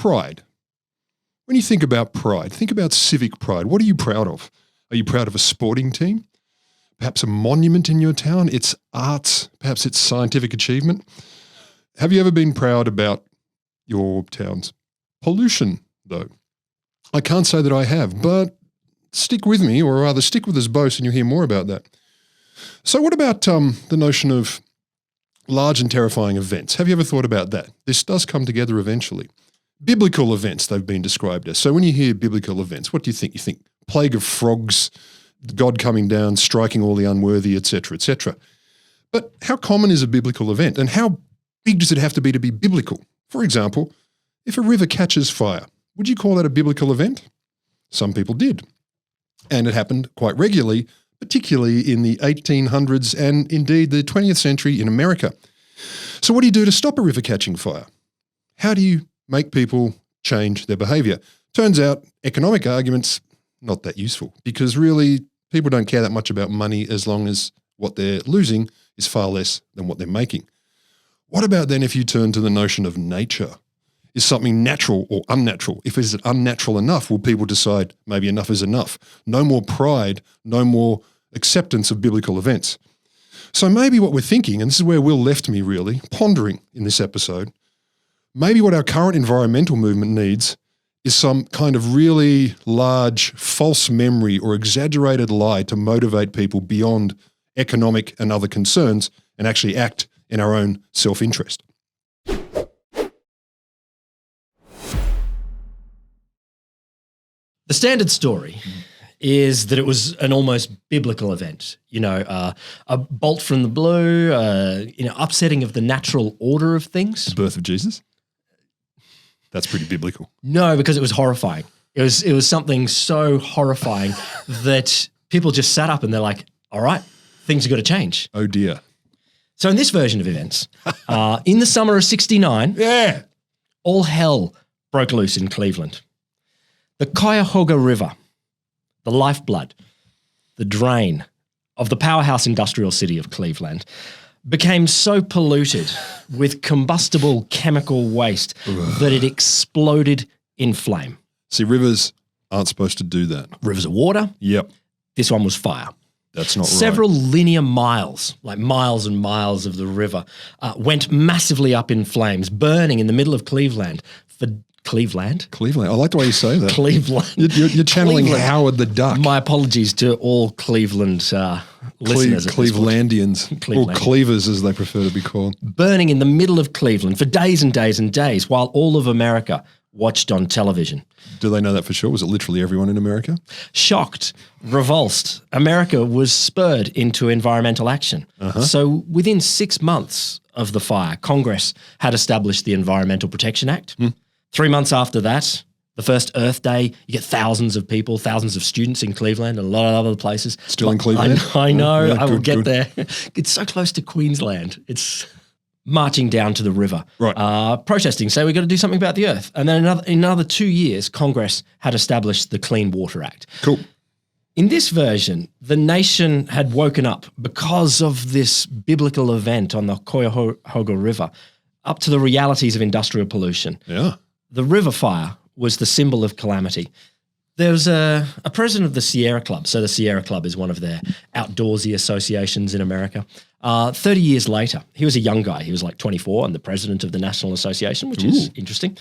pride. When you think about pride, think about civic pride. What are you proud of? Are you proud of a sporting team? Perhaps a monument in your town? It's arts, perhaps it's scientific achievement. Have you ever been proud about your town's pollution, though? I can't say that I have, but stick with me, or rather stick with us both, and you'll hear more about that. So what about the notion of large and terrifying events? Have you ever thought about that? This does come together eventually. Biblical events, they've been described as. So when you hear biblical events, what do you think? You think plague of frogs, God coming down, striking all the unworthy, etc., etc. But how common is a biblical event, and how big does it have to be biblical? For example, if a river catches fire, would you call that a biblical event? Some people did. And it happened quite regularly, particularly in the 1800s and indeed the 20th century in America. So what do you do to stop a river catching fire? How do you make people change their behaviour? Turns out economic arguments, not that useful, because really people don't care that much about money as long as what they're losing is far less than what they're making. What about then if you turn to the notion of nature? Is something natural or unnatural? If it's unnatural enough, will people decide maybe enough is enough? No more pride, no more acceptance of biblical events. So maybe what we're thinking, and this is where Will left me really, pondering in this episode, maybe what our current environmental movement needs is some kind of really large false memory or exaggerated lie to motivate people beyond economic and other concerns and actually act in our own self-interest. The standard story is that it was an almost biblical event, a bolt from the blue, upsetting of the natural order of things. The birth of Jesus? That's pretty biblical. No, because it was horrifying. It was something so horrifying that people just sat up and they're like, all right, things have got to change. Oh dear. So in this version of events, in the summer of 69, all hell broke loose in Cleveland. The Cuyahoga River, the lifeblood, the drain of the powerhouse industrial city of Cleveland, became so polluted with combustible chemical waste that it exploded in flame. See, rivers aren't supposed to do that. Rivers are water. Yep. This one was fire. That's not right. Several linear miles, like miles and miles of the river, went massively up in flames, burning in the middle of Cleveland for Cleveland? Cleveland. I like the way you say that. Cleveland. You're channeling Cleveland. Howard the Duck. My apologies to all Cleveland listeners. Clevelandians, or Cleavers as they prefer to be called. Burning in the middle of Cleveland for days and days and days while all of America watched on television. Do they know that for sure? Was it literally everyone in America? Shocked, revulsed, America was spurred into environmental action. So within 6 months of the fire, Congress had established the Environmental Protection Act. 3 months after that, the first Earth Day, you get thousands of people, thousands of students in Cleveland and a lot of other places. Still in Cleveland? I know. Yeah, I will good. get there. It's so close to Queensland. It's marching down to the river, protesting, say we've got to do something about the earth. And then in another 2 years, Congress had established the Clean Water Act. Cool. In this version, the nation had woken up because of this biblical event on the Cuyahoga River up to the realities of industrial pollution. Yeah. The river fire was the symbol of calamity. There was a president of the Sierra Club. So the Sierra Club is one of their outdoorsy associations in America. 30 years later, he was a young guy. He was like 24 and the president of the National Association, which is interesting.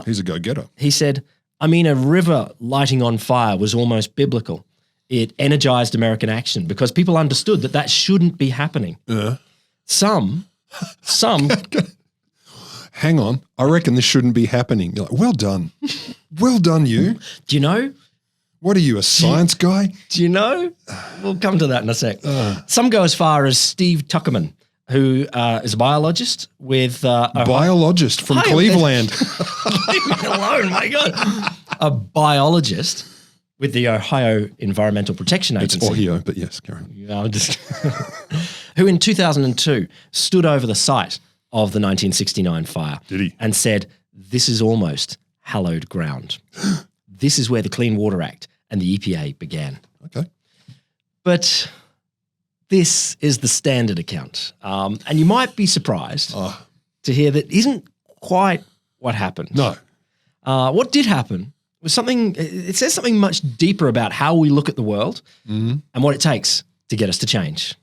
He's a go-getter. He said, a river lighting on fire was almost biblical. It energized American action because people understood that shouldn't be happening. Some Hang on. I reckon this shouldn't be happening. You're like, well done. Well done, you. Do you know? What are you, a science guy? Do you know? We'll come to that in a sec. Some go as far as Steve Tuckerman, who is a biologist with biologist from Cleveland. Leave me alone, my God. A biologist with the Ohio Environmental Protection Agency. It's Ohio, but yes, Karen. I'm just who in 2002 stood over the site of the 1969 fire. Did he? And said, this is almost hallowed ground. This is where the Clean Water Act and the EPA began. Okay. But this is the standard account. And you might be surprised to hear that isn't quite what happened. No. What did happen was something, it says something much deeper about how we look at the world and what it takes to get us to change.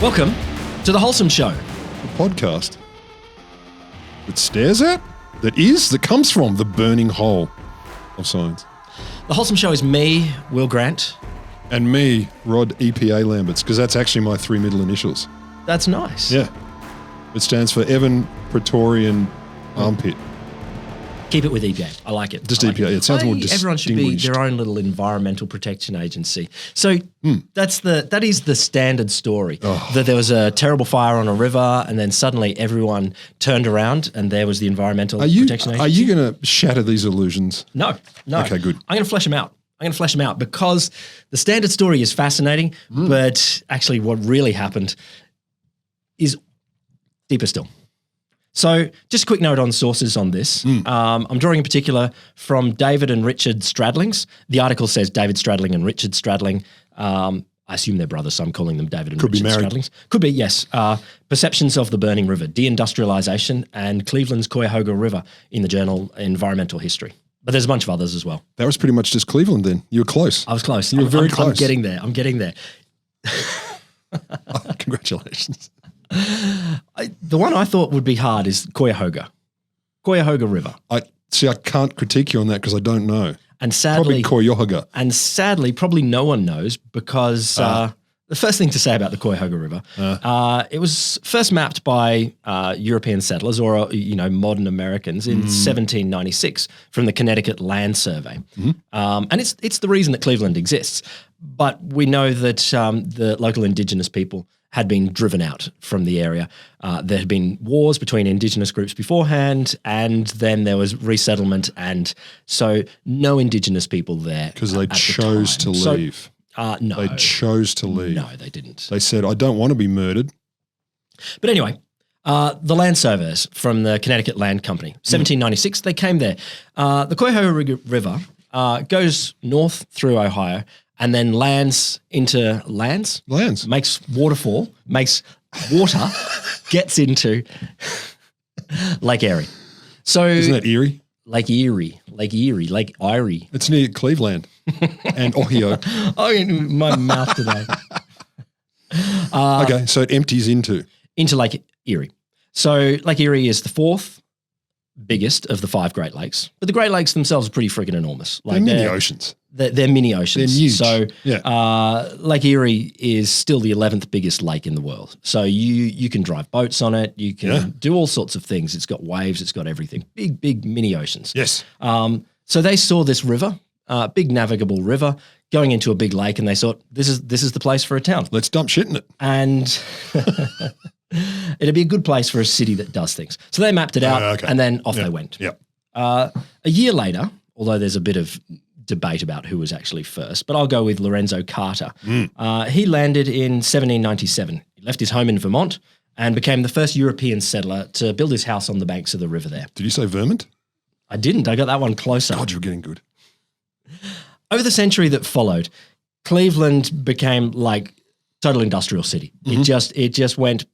Welcome to The Wholesome Show. The podcast that stares at, that comes from the burning hole of science. The Wholesome Show is me, Will Grant. And me, Rod EPA Lamberts, because that's actually my 3 middle initials. That's nice. Yeah. It stands for Evan Praetorian Armpit. Keep it with EPA. I like it. Just EPA. It sounds more distinguished. Everyone should be their own little environmental protection agency. So that is the standard story. That there was a terrible fire on a river and then suddenly everyone turned around and there was the environmental protection agency. Are you going to shatter these illusions? No. Okay, good. I'm going to flesh them out. Because the standard story is fascinating, but actually what really happened is deeper still. So just a quick note on sources on this. I'm drawing in particular from David and Richard Stradlings. The article says David Stradling and Richard Stradling. I assume they're brothers, so I'm calling them David and Richard Stradlings. Could be, yes. Perceptions of the Burning River, Deindustrialization, and Cleveland's Cuyahoga River in the journal Environmental History. But there's a bunch of others as well. That was pretty much just Cleveland then. You were close. I was close. You were very close. I'm getting there. Congratulations. The one I thought would be hard is Cuyahoga River. I can't critique you on that because I don't know. And sadly, probably Cuyahoga. And sadly, probably no one knows because the first thing to say about the Cuyahoga River, it was first mapped by European settlers or modern Americans in 1796 from the Connecticut Land Survey, and it's the reason that Cleveland exists. But we know that the local Indigenous people had been driven out from the area. There had been wars between Indigenous groups beforehand, and then there was resettlement, and so no Indigenous people there. Because they chose to leave. No. They chose to leave. No, they didn't. They said, I don't want to be murdered. But anyway, the land surveyors from the Connecticut Land Company, 1796, they came there. The Cuyahoga River goes north through Ohio and then makes waterfall, makes water, gets into Lake Erie. So isn't that Erie? Lake Erie. It's near Cleveland and Ohio. Oh, my mouth today. Okay, so it empties into Lake Erie. So Lake Erie is the 4th biggest of the 5 Great Lakes, but the Great Lakes themselves are pretty freaking enormous. They're mini oceans. They're mini oceans. They're huge. So Lake Erie is still the 11th biggest lake in the world. So you can drive boats on it. You can do all sorts of things. It's got waves. It's got everything. Big mini oceans. Yes. So they saw this river, big navigable river, going into a big lake, and they thought, this is the place for a town. Let's dump shit in it. And it'd be a good place for a city that does things. So they mapped it out, and then off they went. Yep. A year later, although there's a bit of debate about who was actually first, but I'll go with Lorenzo Carter. He landed in 1797. He left his home in Vermont and became the first European settler to build his house on the banks of the river there. Did you say Vermont? I didn't. I got that one closer. God, you're getting good. Over the century that followed, Cleveland became like total industrial city. It just went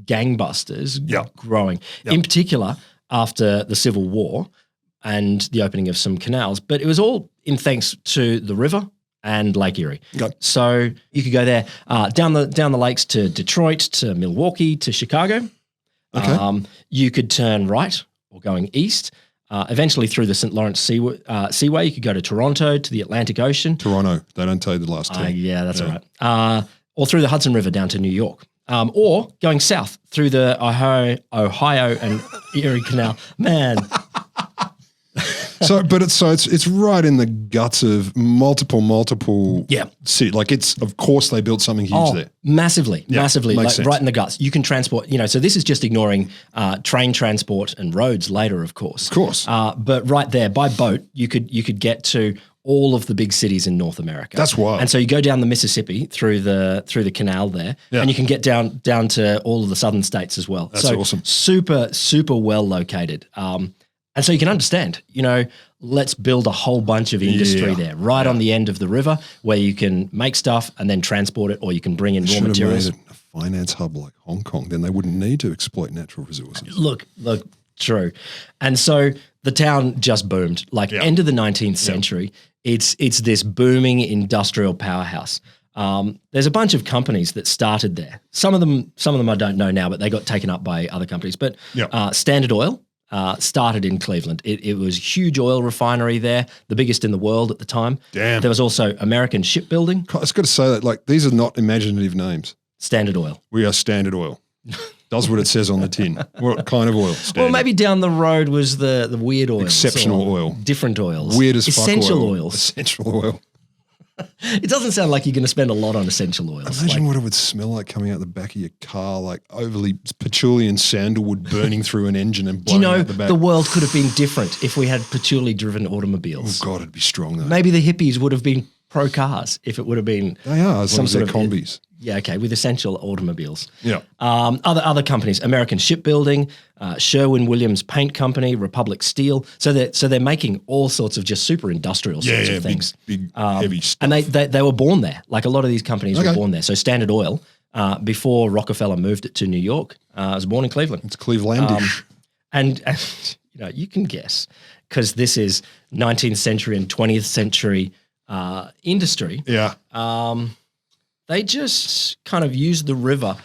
gangbusters, growing. In particular, after the Civil War and the opening of some canals, but it was all in thanks to the river and Lake Erie. Okay. So you could go there down the lakes to Detroit, to Milwaukee, to Chicago. Okay. You could turn right or going east. Eventually through the St. Lawrence Seaway, you could go to Toronto, to the Atlantic Ocean. Toronto, they don't tell you the last two. Yeah, that's all right. Or through the Hudson River down to New York. Or going south through the Ohio and Erie Canal. Man. It's right in the guts of multiple city. Like of course they built something huge there. Massively, like sense. right in the guts. You can transport, so this is just ignoring train transport and roads later, of course. Of course. But right there by boat, you could get to all of the big cities in North America. That's wild. And so you go down the Mississippi through the canal there, and you can get down to all of the southern states as well. That's awesome. Super, super well located. And so you can understand, let's build a whole bunch of industry there, right on the end of the river, where you can make stuff and then transport it, or you can bring in raw materials. Should have made it a finance hub like Hong Kong. Then they wouldn't need to exploit natural resources. Look, true. And so the town just boomed. Like end of the 19th century, it's this booming industrial powerhouse. There's a bunch of companies that started there. Some of them I don't know now, but they got taken up by other companies. But Standard Oil started in Cleveland. It was a huge oil refinery there, the biggest in the world at the time. Damn. There was also American Shipbuilding. I was got to say that, like, these are not imaginative names. Standard Oil. We are Standard Oil. Does what it says on the tin. What kind of oil? Standard. Well, maybe down the road was the weird oil. Exceptional oil. Different oils. Weird as fuck Essential oil. oils. Essential oil. It doesn't sound like you're going to spend a lot on essential oils. Imagine what it would smell like coming out the back of your car, like overly patchouli and sandalwood burning through an engine and blowing out the back. The world could have been different if we had patchouli-driven automobiles. Oh, God, it'd be strong, though. Maybe the hippies would have been pro-cars if it would have been... They are, as long as they're combis. Yeah, okay, with essential automobiles. Yeah. Other companies, American Shipbuilding, Sherwin-Williams Paint Company, Republic Steel. So they're making all sorts of just super industrial sorts of things. Big heavy stuff. And they were born there. Like a lot of these companies were born there. So Standard Oil, before Rockefeller moved it to New York, was born in Cleveland. It's Clevelandish. And you can guess, because this is 19th century and 20th century industry. Yeah. They just kind of used the river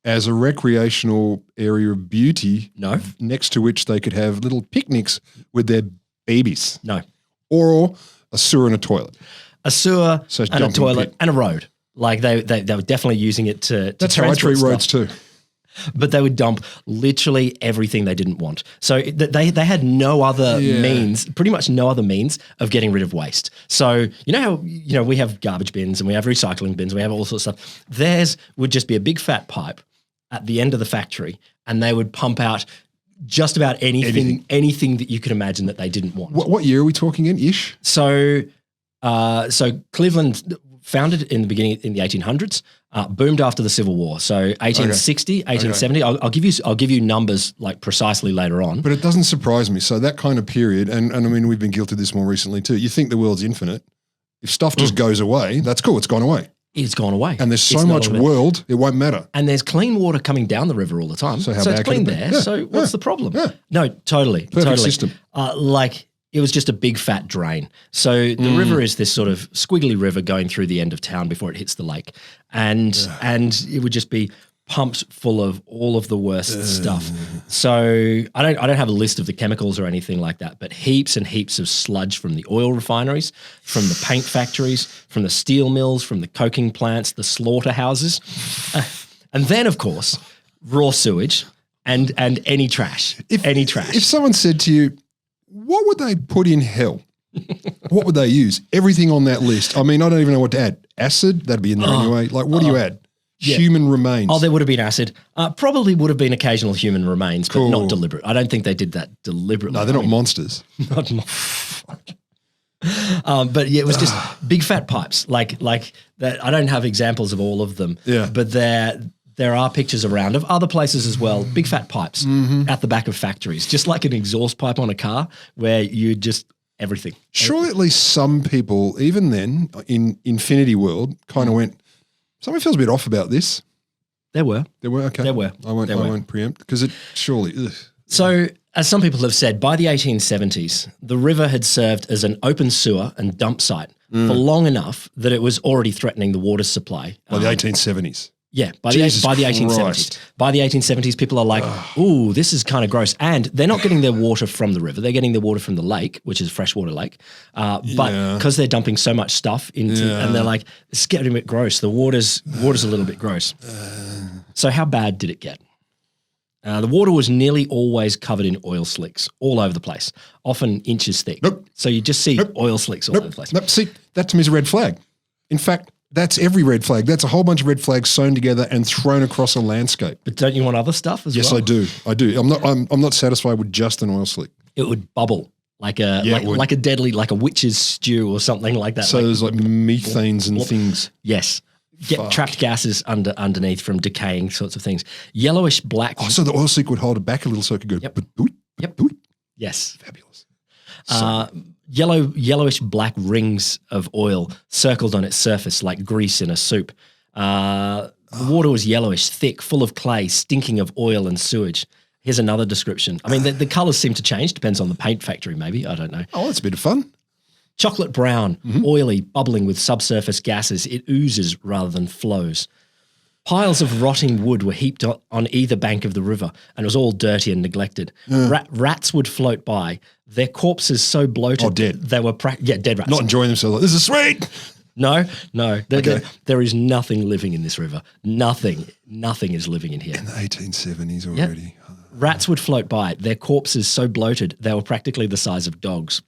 as a recreational area of beauty. No. Next to which they could have little picnics with their babies. No. Or a sewer and a toilet. A sewer and a toilet and a road. Like they were definitely using it to That's how I treat stuff. roads too. But they would dump literally everything they didn't want. So they had no other means, pretty much no other means of getting rid of waste. So you know how we have garbage bins and we have recycling bins, we have all sorts of stuff. Theirs would just be a big fat pipe at the end of the factory, and they would pump out just about anything that you could imagine that they didn't want. What year are we talking in? Ish. So Cleveland, founded in the beginning in the 1800s, boomed after the Civil War. So 1860, 1870. I'll give you numbers like precisely later on. But it doesn't surprise me. So that kind of period, and I mean we've been guilty of this more recently too. You think the world's infinite. If stuff just goes away, that's cool. It's gone away. It's gone away. And there's so much world, it won't matter. And there's clean water coming down the river all the time. So it's clean there. Yeah, so what's the problem? Yeah. No, totally. Perfect system. It was just a big fat drain. So the river is this sort of squiggly river going through the end of town before it hits the lake. And it would just be pumped full of all of the worst stuff. So I don't have a list of the chemicals or anything like that, but heaps and heaps of sludge from the oil refineries, from the paint factories, from the steel mills, from the coking plants, the slaughterhouses. And then, of course, raw sewage and any trash. If someone said to you, what would they put in hell? What would they use? Everything on that list. I mean, I don't even know what to add. Acid? That'd be in there anyway. Like, what do you add? Yeah. Human remains. Oh, there would have been acid. Probably would have been occasional human remains, but not deliberate. I don't think they did that deliberately. No, they're not monsters. But yeah, it was just big fat pipes. Like that. I don't have examples of all of them. Yeah. But there are pictures around of other places as well. Big fat pipes at the back of factories, just like an exhaust pipe on a car, where you just everything. Surely, at least some people, even then, in Infinity World, kind of went. Something feels a bit off about this. There were. Okay. There were. I won't preempt because it surely. Ugh. So, as some people have said, by the 1870s, the river had served as an open sewer and dump site for long enough that it was already threatening the water supply. By the 1870s. Yeah, by the 1870s. By the 1870s, people are like, ooh, this is kind of gross. And they're not getting their water from the river. They're getting their water from the lake, which is a freshwater lake. But because they're dumping so much stuff into and they're like, it's getting a bit gross. The water's a little bit gross. So how bad did it get? The water was nearly always covered in oil slicks all over the place, often inches thick. Nope. So you just see oil slicks all over the place. Nope. See, that to me is a red flag. In fact, that's every red flag. That's a whole bunch of red flags sewn together and thrown across a landscape. But don't you want other stuff as well? Yes, I do. I'm not satisfied with just an oil slick. It would bubble like a deadly, like a witch's stew or something like that. So there's like methanes and things. Yes. Get trapped gases underneath from decaying sorts of things. Yellowish black. Oh, so the oil slick would hold it back a little so it could go. Yep. Yes. Fabulous. Yellowish black rings of oil circled on its surface like grease in a soup. The water was yellowish, thick, full of clay, stinking of oil and sewage. Here's another description. I mean, the colours seem to change. Depends on the paint factory, maybe. I don't know. Oh, that's a bit of fun. Chocolate brown, oily, bubbling with subsurface gases. It oozes rather than flows. Piles of rotting wood were heaped on either bank of the river, and it was all dirty and neglected. Rats would float by, their corpses so bloated. Oh, dead. They were dead rats. Not enjoying themselves. This is sweet. No. Okay. There is nothing living in this river. Nothing is living in here. In the 1870s already. Yep. Rats would float by, their corpses so bloated they were practically the size of dogs.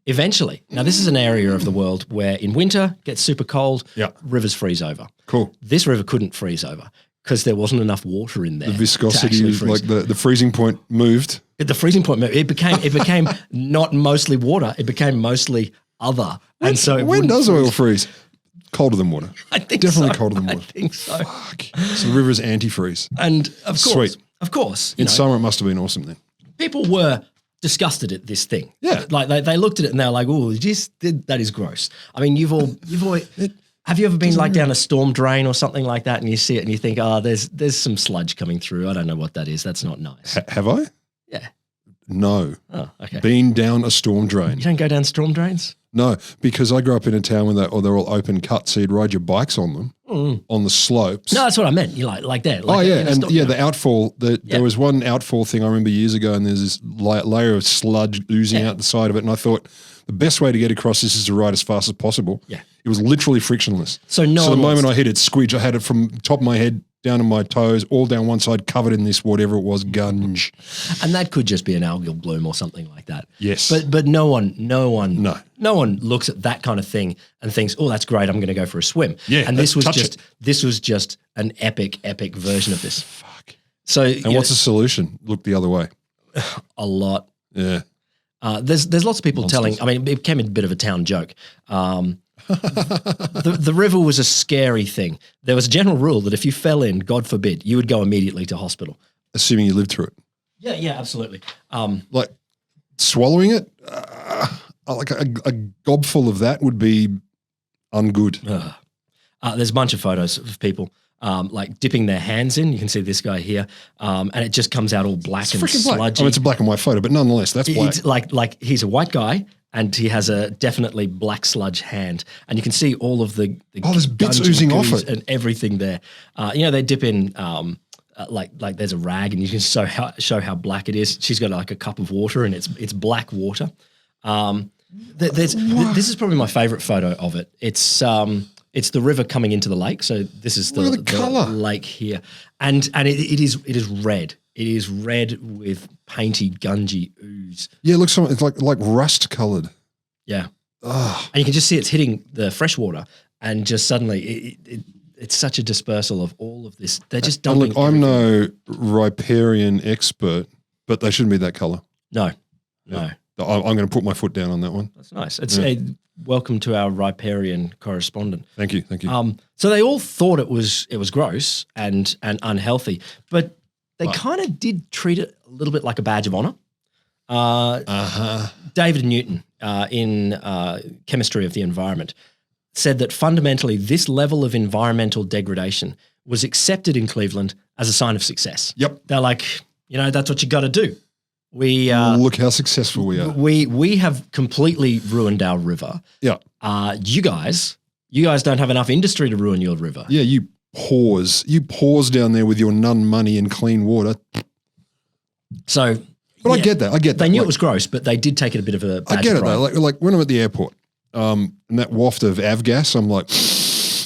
Eventually, now this is an area of the world where in winter gets super cold, rivers freeze over. Cool. This river couldn't freeze over because there wasn't enough water in there. The viscosity, like the freezing point moved. The freezing point moved. It became not mostly water. It became mostly other. And so when does oil freeze? Colder than water. I think definitely so. colder than water. I think so. Fuck. So the river is antifreeze. And of course, Sweet. Of course, In summer, it must have been awesome then. people were disgusted at this thing. Yeah. Like they looked at it and they were like, "Oh, that is gross." I mean, you've always, have you ever been like down a storm drain or something like that and you see it and you think, "Oh, there's some sludge coming through. I don't know what that is. That's not nice." Have I? Yeah. No. Oh, okay. Been down a storm drain. You don't go down storm drains? No, because I grew up in a town where they're all open cut, so you'd ride your bikes on them on the slopes. No, that's what I meant. You like that. Like the outfall. There was one outfall thing I remember years ago, and there's this layer of sludge oozing out the side of it, and I thought the best way to get across this is to ride as fast as possible. Yeah. It was literally frictionless. So the moment I hit it, squidge, I had it from top of my head down to my toes, all down one side, covered in this whatever it was, gunge. And that could just be an algal bloom or something like that. Yes. But no one looks at that kind of thing and thinks, "Oh, that's great, I'm going to go for a swim." Yeah. And this was just an epic version of this. Fuck. So And what's the solution? Look the other way. a lot. Yeah. There's lots of people telling. I mean, it became a bit of a town joke. The river was a scary thing. There was a general rule that if you fell in, God forbid, you would go immediately to hospital. Assuming you lived through it. Yeah, absolutely. Like swallowing it, like a gobful of that would be ungood. There's a bunch of photos of people like dipping their hands in. You can see this guy here, and it just comes out all black and sludgy. Black. I mean, it's a black and white photo, but nonetheless, that's black. It's like he's a white guy, and he has a definitely black sludge hand, and you can see all of the there's bits oozing off it and everything there. They dip in like there's a rag, and you can show how black it is. She's got like a cup of water, and it's black water. This is probably my favorite photo of it. It's the river coming into the lake. So this is the lake here, and it is red. It is red with painty, gungy ooze. Yeah, it looks it's like rust coloured. Yeah. Ugh. And you can just see it's hitting the fresh water, and just suddenly it's such a dispersal of all of this. They're just dumping. Look, I'm no riparian expert, but they shouldn't be that colour. No. I'm going to put my foot down on that one. That's nice. It's welcome to our riparian correspondent. Thank you. So they all thought it was gross and unhealthy, but they kind of did treat it a little bit like a badge of honor. David Newton in Chemistry of the Environment said that fundamentally this level of environmental degradation was accepted in Cleveland as a sign of success. Yep. They're like, that's what you got to do. We look how successful we are. We have completely ruined our river. Yeah. You guys don't have enough industry to ruin your river. Yeah, you pause down there with your nun money and clean water. So, but I get that. They knew it was gross, but they did take it a bit of a badge I get of it pride. though. Like when I'm at the airport, and that waft of avgas, I'm like,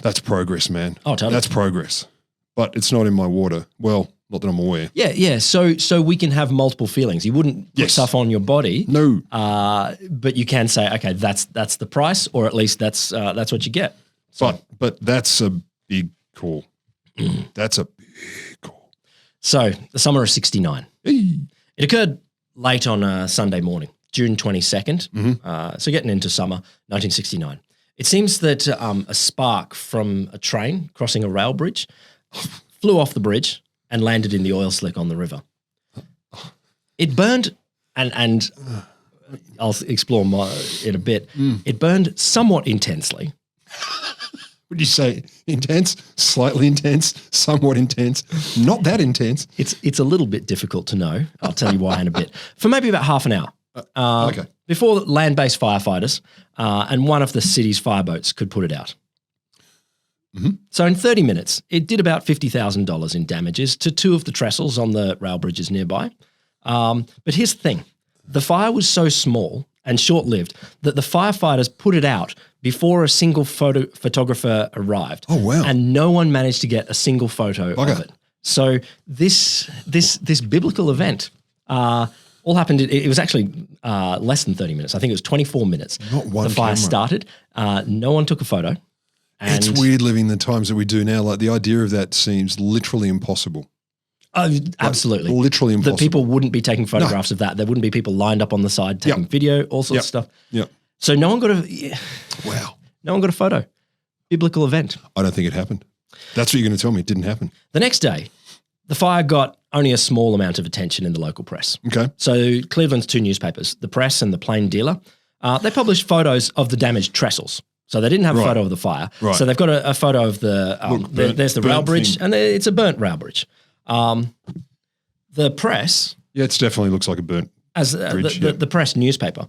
that's progress, man. Oh, totally. That's progress. But it's not in my water. Well, not that I'm aware. Yeah. So we can have multiple feelings. You wouldn't put stuff on your body. No. But you can say, okay, that's the price, or at least that's what you get. So, but that's a big call. That's a big call. So the summer of '69. Hey. It occurred late on a Sunday morning, June 22nd. So getting into summer, 1969. It seems that a spark from a train crossing a rail bridge flew off the bridge and landed in the oil slick on the river. It burned and I'll explore in a bit. It burned somewhat intensely. Would you say intense, slightly intense, somewhat intense, not that intense? It's a little bit difficult to know. I'll tell you why in a bit. For maybe about half an hour. Okay. Before land-based firefighters and one of the city's fireboats could put it out. Mm-hmm. So in 30 minutes, it did about $50,000 in damages to 2 of the trestles on the rail bridges nearby. But here's the thing. The fire was so small and short-lived that the firefighters put it out before a single photographer arrived. Oh, wow. And no one managed to get a single photo of it. So this biblical event all happened. It was actually less than 30 minutes. I think it was 24 minutes. Not one The fire camera. started. No one took a photo. And It's weird living the times that we do now. Like the idea of that seems literally impossible. Absolutely. Literally impossible. That people wouldn't be taking photographs of that. There wouldn't be people lined up on the side taking video, all sorts of stuff. Yeah. So no one got Wow. no one got a photo. Biblical event. I don't think it happened. That's what you're going to tell me. It didn't happen. The next day, the fire got only a small amount of attention in the local press. Okay. So Cleveland's 2 newspapers, the Press and the Plain Dealer, they published photos of the damaged trestles. So they didn't have a photo of the fire. Right. So they've got a photo of the there's the rail bridge, and it's a burnt rail bridge. The Press, Yeah, it definitely looks like a burnt bridge. the Press newspaper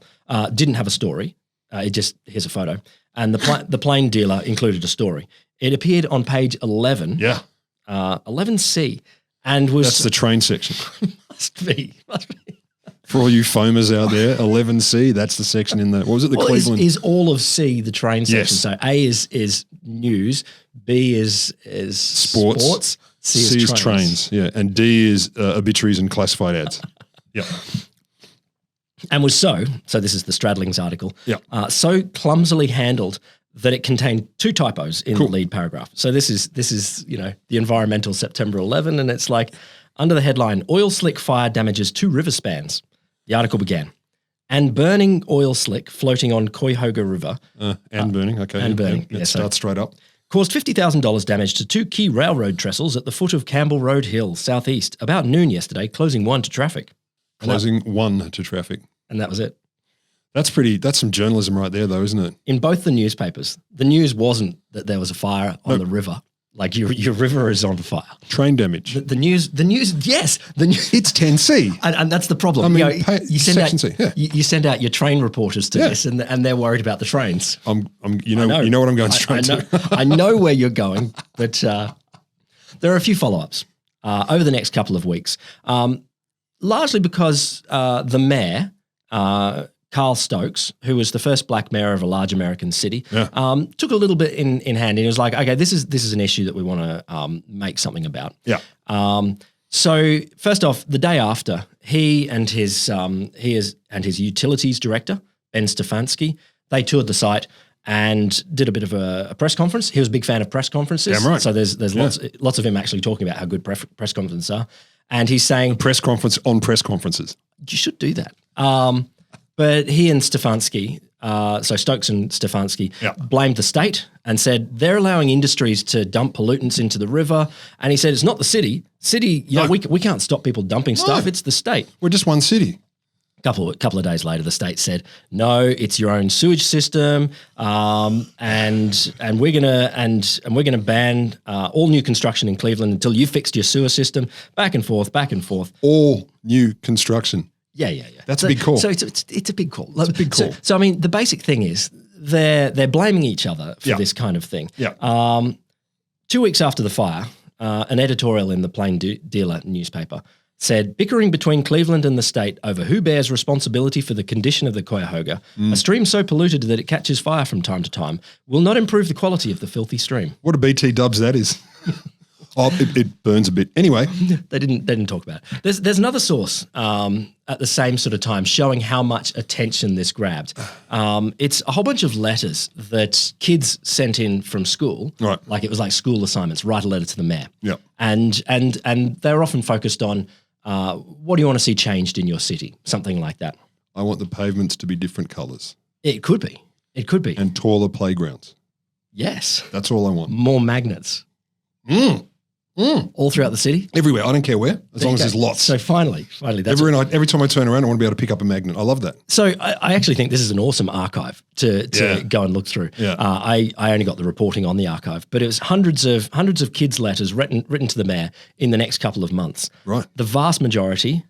didn't have a story. It just here's a photo, and the Plain Dealer included a story. It appeared on page 11. Yeah. 11C, and was That's the train section. must be. For all you foamers out there, 11C, that's the section in the, what was it, the Well, Cleveland? is all of C the train section? Yes. So A is news, B is sports, C is trains. Yeah, and D is obituaries and classified ads. Yeah. and was so this is the Stradlings article, Yeah. so clumsily handled that it contained 2 typos in Cool. the lead paragraph. So this is the environmental September 11, and it's like under the headline, oil slick fire damages 2 river spans. The article began, and burning oil slick floating on Cuyahoga River And burning, okay. and burning, It yeah, so- starts straight up. caused $50,000 damage to 2 key railroad trestles at the foot of Campbell Road Hill, southeast, about noon yesterday, closing 1 to traffic. Closing 1 to traffic. And that was it. That's some journalism right there though, isn't it? In both the newspapers, the news wasn't that there was a fire on the river. Like your river is on fire. Train damage. The news, yes. The news, It's 10C. and that's the problem. I mean, you send out, Section C, yeah. you send out your train reporters to Yeah. this, and they're worried about the trains. You know what I'm going straight I know, to. I know where you're going, but there are a few follow-ups over the next couple of weeks, largely because the mayor, Carl Stokes, who was the first black mayor of a large American city, took a little bit in hand. And he was like, okay, this is an issue that we want to make something about. Yeah. So first off, the day after, he and his utilities director, Ben Stefanski, they toured the site and did a bit of a press conference. He was a big fan of press conferences. Damn right. So there's lots of him actually talking about how good press conferences are. And he's saying, Press conference on press conferences. you should do that. But he and Stefanski, so Stokes and Stefanski, blamed the state and said they're allowing industries to dump pollutants into the river. And he said it's not the city. We can't stop people dumping stuff. It's the state. We're just one city. Couple of days later, the state said, no, it's your own sewage system, and we're gonna ban all new construction in Cleveland until you fixed your sewer system. Back and forth. All new construction. Yeah. That's a big call. So it's a big call. It's a big call. So I mean, the basic thing is they're blaming each other for this kind of thing. Yeah. 2 weeks after the fire, an editorial in the Plain Dealer newspaper said, bickering between Cleveland and the state over who bears responsibility for the condition of the Cuyahoga, a stream so polluted that it catches fire from time to time, will not improve the quality of the filthy stream. What a BT dubs that is. It burns a bit. Anyway. They didn't talk about it. There's another source at the same sort of time showing how much attention this grabbed. It's a whole bunch of letters that kids sent in from school. Right. Like it was like school assignments, write a letter to the mayor. Yeah. And they're often focused on what do you want to see changed in your city? Something like that. I want the pavements to be different colours. It could be. And taller playgrounds. Yes. That's all I want. More magnets. all throughout the city. Everywhere. I don't care where, as long as there's lots. So finally, that's every time I turn around, I want to be able to pick up a magnet. I love that. So I actually think this is an awesome archive to go and look through. Yeah. I only got the reporting on the archive, but it was hundreds of kids' letters written to the mayor in the next couple of months. Right. The vast majority,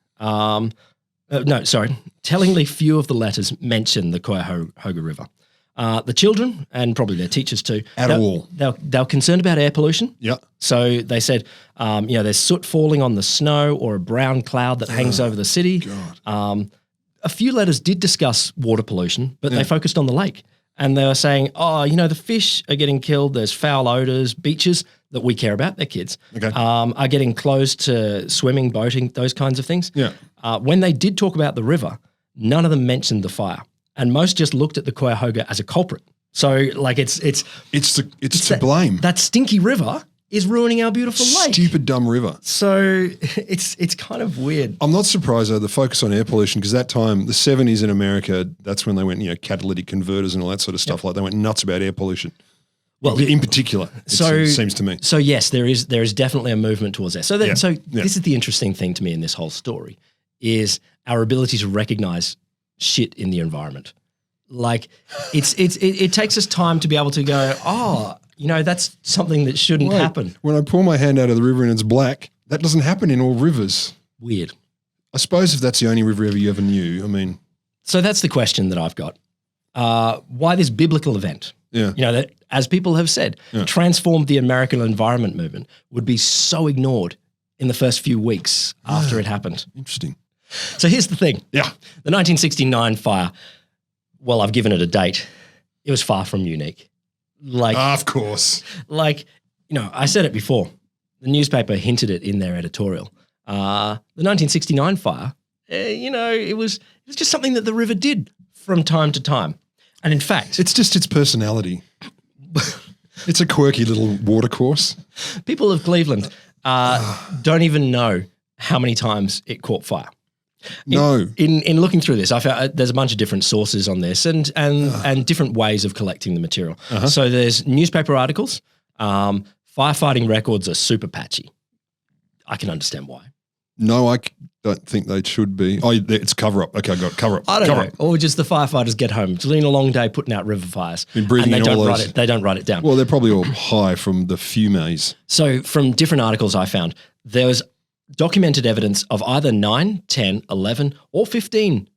tellingly few of the letters mention the Cuyahoga River. The children, and probably their teachers too, they were concerned about air pollution. Yeah. So they said, there's soot falling on the snow or a brown cloud that hangs over the city. God. A few letters did discuss water pollution, but they focused on the lake. And they were saying, the fish are getting killed. There's foul odors. Beaches that we care about, their kids, are getting closed to swimming, boating, those kinds of things. Yeah. When they did talk about the river, none of them mentioned the fire. And most just looked at the Cuyahoga as a culprit. So, like, it's to blame. That stinky river is ruining our beautiful lake. Stupid, dumb river. So it's kind of weird. I'm not surprised, though, the focus on air pollution, because that time, the 70s in America, that's when they went, catalytic converters and all that sort of stuff. Like, they went nuts about air pollution. Well, in particular, it seems to me. So yes, there is definitely a movement towards that. So this is the interesting thing to me in this whole story is our ability to recognize shit in the environment. Like it takes us time to be able to go, that's something that shouldn't happen. When I pull my hand out of the river and it's black, that doesn't happen in all rivers. Weird. I suppose if that's the only river you ever knew, I mean. So that's the question that I've got. Why this biblical event, that, as people have said, transformed the American environment movement, would be so ignored in the first few weeks after it happened. Interesting. So here's the thing. Yeah. The 1969 fire, well, I've given it a date. It was far from unique. Of course. I said it before. The newspaper hinted it in their editorial. The 1969 fire, it was just something that the river did from time to time. And in fact, it's just its personality. It's a quirky little watercourse. People of Cleveland don't even know how many times it caught fire. In looking through this, I found there's a bunch of different sources on this and different ways of collecting the material. So there's newspaper articles. Firefighting records are super patchy. I can understand why. No, I don't think they should be. Oh, it's cover-up. Okay, I got cover-up. I don't know. Or just the firefighters get home. It's been a long day putting out river fires. Been breathing and in all those. They don't write it down. Well, they're probably all high from the fumes. So from different articles I found, there was documented evidence of either 9, 10, 11, or 15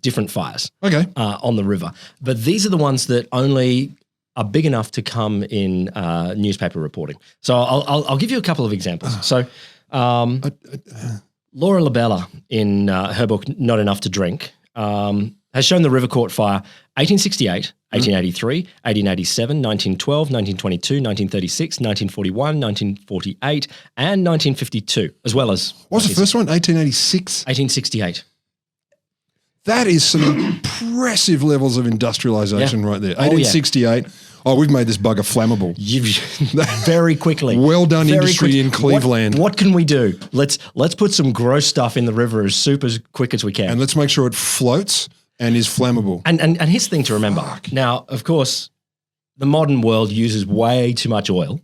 different fires on the river. But these are the ones that only are big enough to come in newspaper reporting. So I'll give you a couple of examples. So Laura Labella, in her book Not Enough to Drink, has shown the river caught fire 1868, 1883, 1887, 1912, 1922, 1936, 1941, 1948, and 1952, as well as... What was the first one? 1886? 1868. That is some impressive levels of industrialization right there. 1868. Oh, we've made this bugger flammable. Very quickly. Well done, industry in Cleveland. What can we do? Let's put some gross stuff in the river as quick as we can. And let's make sure it floats and is flammable. And here's the thing to remember. Now, of course, the modern world uses way too much oil.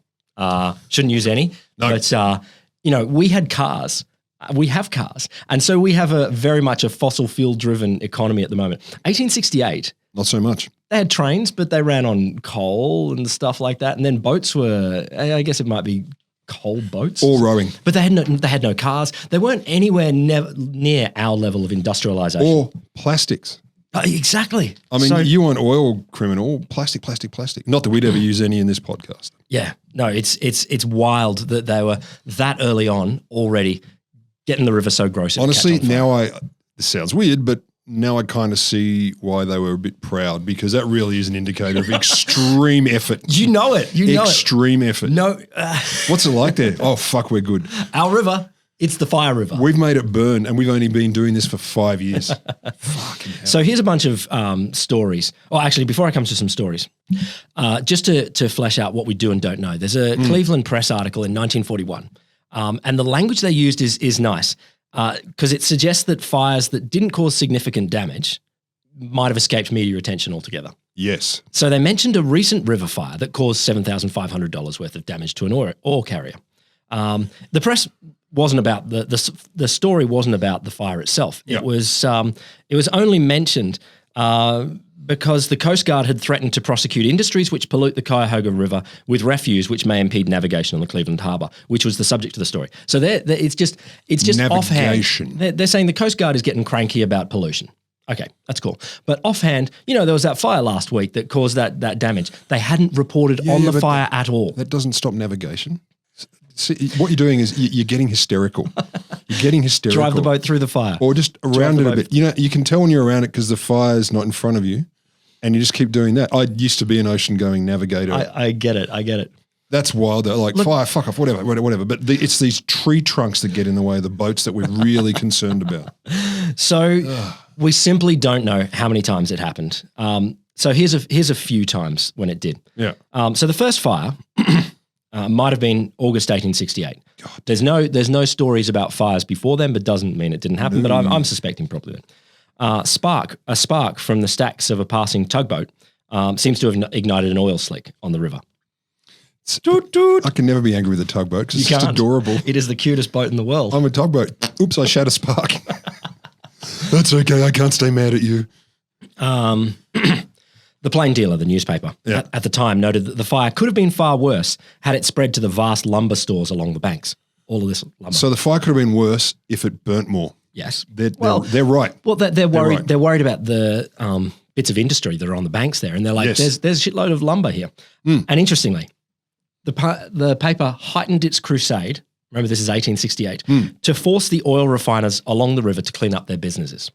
Shouldn't use any. No. But, we had cars. We have cars. And so we have very much a fossil fuel-driven economy at the moment. 1868. Not so much. They had trains, but they ran on coal and stuff like that. And then boats were, I guess it might be coal boats. Or rowing. But they had no cars. They weren't anywhere near our level of industrialization. Or plastics. Exactly. I mean, you want oil, criminal, plastic. Not that we'd ever use any in this podcast. Yeah. No, it's wild that they were that early on already getting the river so gross. Honestly, this sounds weird, but now I kind of see why they were a bit proud, because that really is an indicator of extreme effort. You know it. Extreme effort. No. What's it like there? Oh, fuck, we're good. Our river, it's the fire river. We've made it burn, and we've only been doing this for 5 years. Fucking hell. So here's a bunch of stories. Oh, actually, before I come to some stories, just to flesh out what we do and don't know, there's a Cleveland Press article in 1941, and the language they used is nice. Because it suggests that fires that didn't cause significant damage might have escaped media attention altogether. Yes. So they mentioned a recent river fire that caused $7,500 worth of damage to an ore carrier. The press wasn't about the story wasn't about the fire itself. Yeah. It was only mentioned because the Coast Guard had threatened to prosecute industries which pollute the Cuyahoga River with refuse which may impede navigation on the Cleveland Harbour, which was the subject of the story. So it's just Navigation. offhand. They're saying the Coast Guard is getting cranky about pollution. Okay, that's cool. But offhand, there was that fire last week that caused that damage. They hadn't reported on the fire at all. That doesn't stop navigation. See, what you're doing is you're getting hysterical. You're getting hysterical. Drive the boat through the fire. Or just around it a bit. You can tell when you're around it because the fire's not in front of you, and you just keep doing that. I used to be an ocean-going navigator. I get it. That's wild. They're like, fire, fuck off, whatever. But it's these tree trunks that get in the way of the boats that we're really concerned about. So we simply don't know how many times it happened. So here's a few times when it did. Yeah. So the first fire might have been August 1868. God. There's no stories about fires before then, but doesn't mean it didn't happen. But I'm suspecting probably then. A spark from the stacks of a passing tugboat seems to have ignited an oil slick on the river. I can never be angry with a tugboat because it's just adorable. It is the cutest boat in the world. I'm a tugboat. Oops, I shat a spark. That's okay. I can't stay mad at you. The Plain Dealer, the newspaper, at the time noted that the fire could have been far worse had it spread to the vast lumber stores along the banks. All of this lumber. So the fire could have been worse if it burnt more. Yes. They're right. Well, they're worried. Right. They're worried about the bits of industry that are on the banks there, and they're like, "There's a shitload of lumber here." And interestingly, the paper heightened its crusade. Remember, this is 1868 to force the oil refiners along the river to clean up their businesses.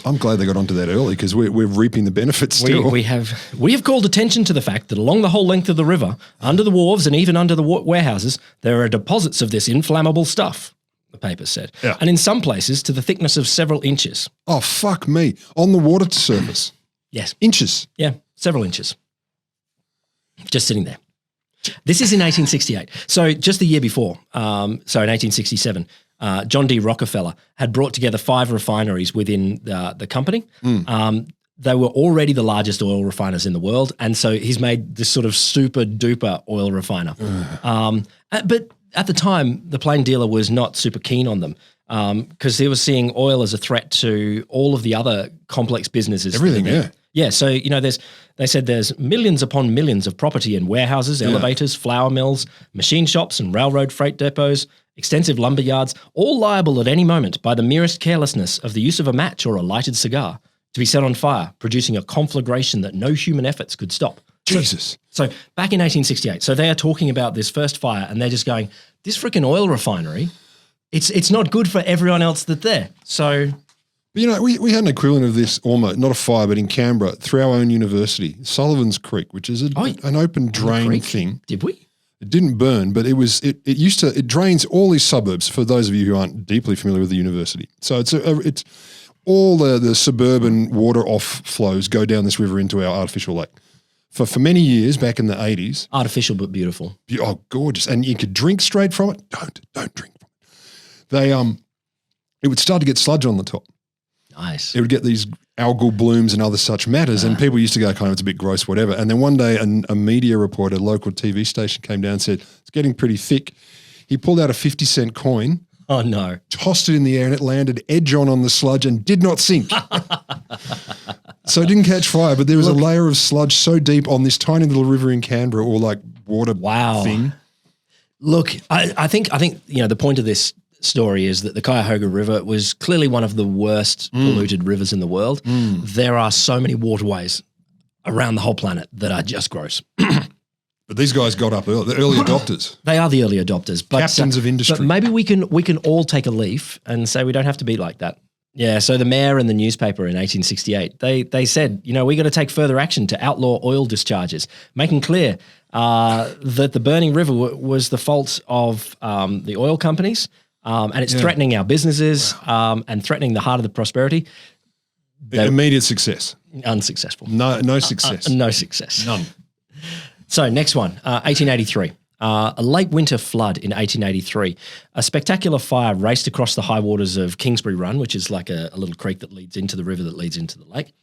I'm glad they got onto that early because we're reaping the benefits still. We have called attention to the fact that along the whole length of the river, under the wharves and even under the warehouses, there are deposits of this inflammable stuff, the paper said. Yeah. And in some places to the thickness of several inches. Oh, fuck me. On the water surface. Yes. Inches. Yeah, several inches. Just sitting there. This is in 1868. So just the year before, so in 1867, John D. Rockefeller had brought together 5 refineries within the company. They were already the largest oil refiners in the world, and so he's made this sort of super duper oil refiner. But at the time, the Plain Dealer was not super keen on them because he was seeing oil as a threat to all of the other complex businesses. Everything, yeah. Yeah, so, they said there's millions upon millions of property in warehouses, elevators, flour mills, machine shops and railroad freight depots, extensive lumber yards, all liable at any moment by the merest carelessness of the use of a match or a lighted cigar to be set on fire, producing a conflagration that no human efforts could stop. Jesus. So back in 1868, so they are talking about this first fire and they're just going, this freaking oil refinery, it's not good for everyone else that's there. So... But we had an equivalent of this almost, not a fire, but in Canberra, through our own university, Sullivan's Creek, which is an open drain thing. Did we? It didn't burn, but it drains all these suburbs for those of you who aren't deeply familiar with the university. So it's all the suburban water off flows go down this river into our artificial lake. For many years back in the 80s. Artificial but beautiful. Oh, gorgeous. And you could drink straight from it. Don't drink from it. It would start to get sludge on the top. Nice. It would get these algal blooms and other such matters, and people used to go, kind of, it's a bit gross, whatever. And then one day a media reporter, a local TV station came down and said, it's getting pretty thick. He pulled out a 50-cent coin. Oh, no. Tossed it in the air and it landed edge on the sludge and did not sink. So it didn't catch fire, but there was a layer of sludge so deep on this tiny little river in Canberra or like water thing. Look, I think the point of this story is that the Cuyahoga River was clearly one of the worst polluted rivers in the world. There are so many waterways around the whole planet that are just gross. But these guys got up early, the early adopters. They are the early adopters. But, captains of industry. But maybe we can all take a leaf and say we don't have to be like that. Yeah, so the mayor and the newspaper in 1868, they said, we got to take further action to outlaw oil discharges, making clear that the burning river was the fault of the oil companies. And it's threatening our businesses and threatening the heart of the prosperity. Immediate success. Unsuccessful. No success. No success. None. So next one, 1883. A late winter flood in 1883. A spectacular fire raced across the high waters of Kingsbury Run, which is like a little creek that leads into the river that leads into the lake.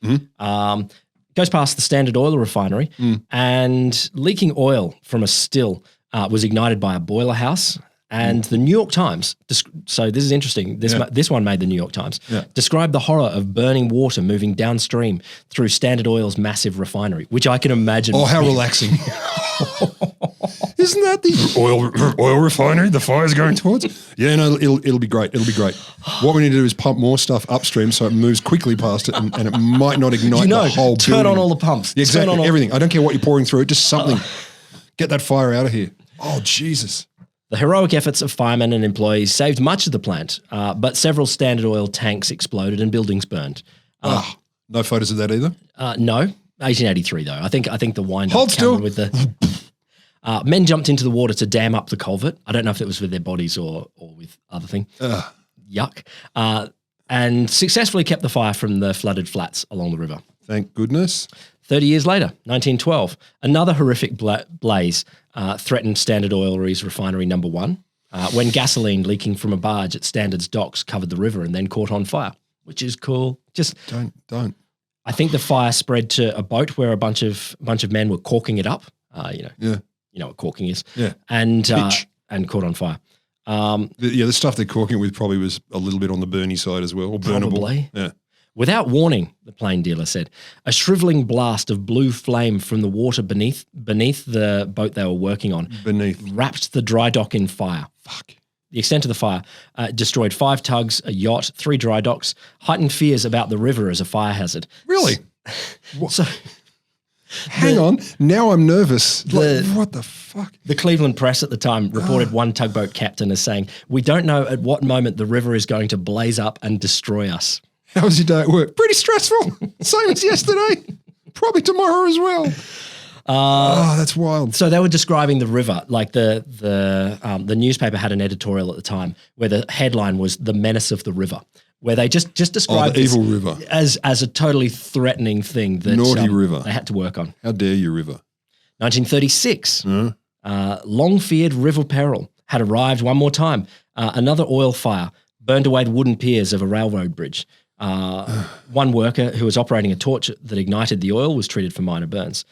Goes past the Standard Oil Refinery and leaking oil from a still was ignited by a boiler house. And the New York Times, so this is interesting, this one made the New York Times, described the horror of burning water moving downstream through Standard Oil's massive refinery, which I can imagine. Oh, how relaxing. Isn't that the oil refinery the fire's going towards? Yeah, no, it'll be great. It'll be great. What we need to do is pump more stuff upstream so it moves quickly past it and it might not ignite the whole turn building. on all the pumps. Yeah, exactly, everything. I don't care what you're pouring through it, just something. Get that fire out of here. Oh, Jesus. The heroic efforts of firemen and employees saved much of the plant, but several Standard Oil tanks exploded and buildings burned. No photos of that either? No, 1883 though. I think the wind-up Hold camera still. with the men jumped into the water to dam up the culvert. I don't know if it was with their bodies or with other thing. Yuck. And successfully kept the fire from the flooded flats along the river. Thank goodness. 30 years later, 1912, another horrific blaze threatened Standard Oil's refinery number 1 when gasoline leaking from a barge at Standard's docks covered the river and then caught on fire, which is cool. Just don't. I think the fire spread to a boat where a bunch of men were caulking it up. You know what caulking is. Yeah. And caught on fire. The stuff they're caulking with probably was a little bit on the burny side as well, or burnable. Probably. Yeah. Without warning, the plain dealer said, a shriveling blast of blue flame from the water beneath the boat they were working on wrapped the dry dock in fire. Fuck. The extent of the fire destroyed 5 tugs, a yacht, 3 dry docks, heightened fears about the river as a fire hazard. Really? So, hang on. Now I'm nervous. What the fuck? The Cleveland Press at the time reported one tugboat captain as saying, "We don't know at what moment the river is going to blaze up and destroy us." How was your day at work? Pretty stressful. Same as yesterday. Probably tomorrow as well. That's wild. So they were describing the river, like the newspaper had an editorial at the time where the headline was "The Menace of the River," where they just described the evil river as a totally threatening thing that naughty river they had to work on. How dare you, river? 1936, long feared river peril had arrived one more time. Another oil fire burned away the wooden piers of a railroad bridge. One worker who was operating a torch that ignited the oil was treated for minor burns.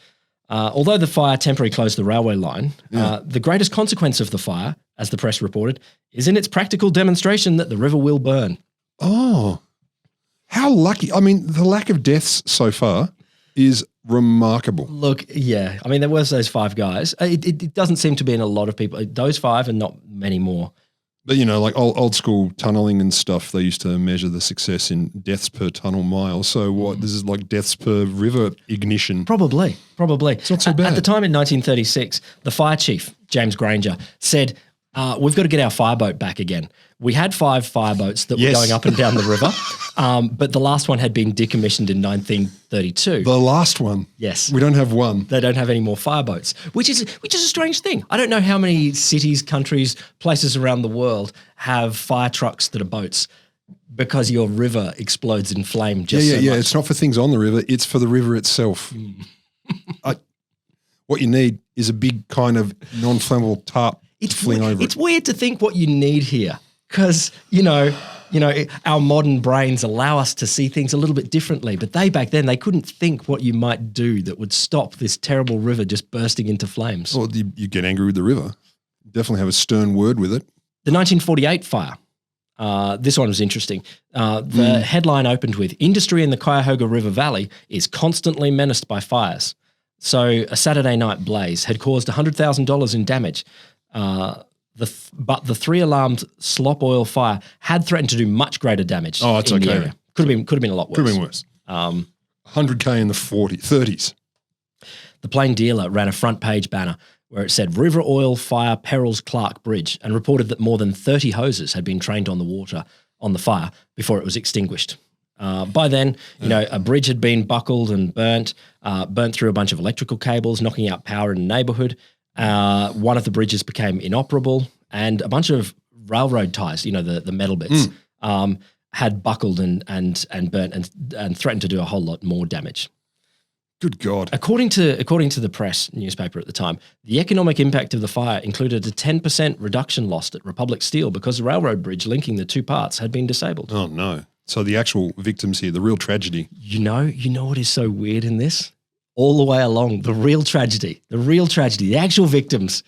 Although the fire temporarily closed the railway line, the greatest consequence of the fire, as the press reported, is in its practical demonstration that the river will burn. Oh, how lucky. I mean, the lack of deaths so far is remarkable. Look, yeah. I mean, there was those 5 guys. It doesn't seem to be in a lot of people. Those 5 and not many more. But, like old school tunneling and stuff, they used to measure the success in deaths per tunnel mile. So what, this is like deaths per river ignition. Probably. It's not so bad. At the time in 1936, the fire chief, James Granger, said, we've got to get our fireboat back again. We had 5 fireboats that were going up and down the river, but the last one had been decommissioned in 1932. The last one? Yes. We don't have one. They don't have any more fireboats, which is a strange thing. I don't know how many cities, countries, places around the world have fire trucks that are boats because your river explodes in flame so much. It's not for things on the river. It's for the river itself. What you need is a big kind of non-flammable tarp to fling over it. It's weird to think what you need here because, our modern brains allow us to see things a little bit differently, but back then, they couldn't think what you might do that would stop this terrible river just bursting into flames. Well, you get angry with the river. Definitely have a stern word with it. The 1948 fire. This one was interesting. The headline opened with, "Industry in the Cuyahoga River Valley is constantly menaced by fires." So a Saturday night blaze had caused $100,000 in damage. But the 3-alarmed slop oil fire had threatened to do much greater damage. Oh, it's in okay. The area. Could have been a lot worse. Could have been worse. 100K in the 30s. The Plain Dealer ran a front page banner where it said "River Oil Fire Perils Clark Bridge" and reported that more than 30 hoses had been trained on the fire before it was extinguished. By then, a bridge had been buckled and burnt through a bunch of electrical cables, knocking out power in the neighborhood. One of the bridges became inoperable, and a bunch of railroad ties, the metal bits, had buckled and burnt and threatened to do a whole lot more damage. Good God. According to the Press newspaper at the time, the economic impact of the fire included a 10% reduction lost at Republic Steel because the railroad bridge linking the 2 parts had been disabled. Oh, no. So the actual victims here, the real tragedy. You know what is so weird in this? All the way along, the real tragedy, the actual victims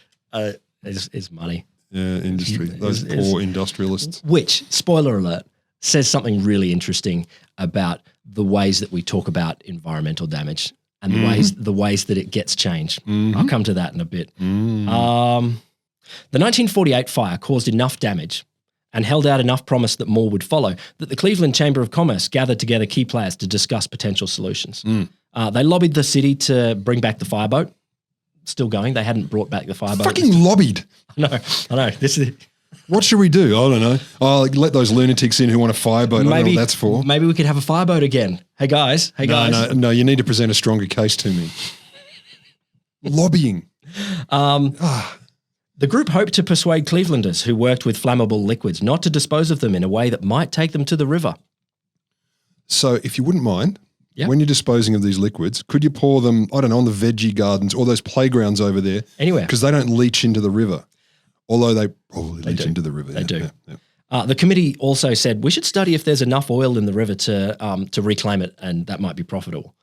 is money. Yeah, industry. Those poor industrialists. Which, spoiler alert, says something really interesting about the ways that we talk about environmental damage and the ways that it gets changed. I'll come to that in a bit. The 1948 fire caused enough damage and held out enough promise that more would follow that the Cleveland Chamber of Commerce gathered together key players to discuss potential solutions. They lobbied the city to bring back the fireboat. Still going. They hadn't brought back the fireboat. Fucking lobbied. I know. This is... What should we do? I don't know. Oh, let those lunatics in who want a fireboat. I don't know what that's for. Maybe we could have a fireboat again. Hey, guys. No, you need to present a stronger case to me. Lobbying. The group hoped to persuade Clevelanders who worked with flammable liquids not to dispose of them in a way that might take them to the river. So if you wouldn't mind, when you're disposing of these liquids, could you pour them, I don't know, on the veggie gardens or those playgrounds over there? Anywhere. Because they don't leach into the river. Although they probably leach into the river. They do. Yeah. The committee also said we should study if there's enough oil in the river to reclaim it, and that might be profitable.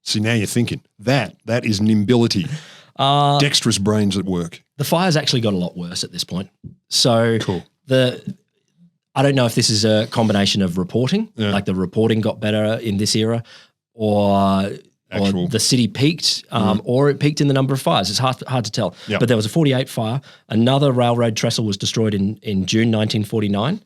See, now you're thinking. That is nimbility. Dexterous brains at work. The fire's actually got a lot worse at this point. So cool. I don't know if this is a combination of reporting, like the reporting got better in this era, or the city peaked, or it peaked in the number of fires. It's hard to tell. Yep. But there was a 48 fire. Another railroad trestle was destroyed in June 1949.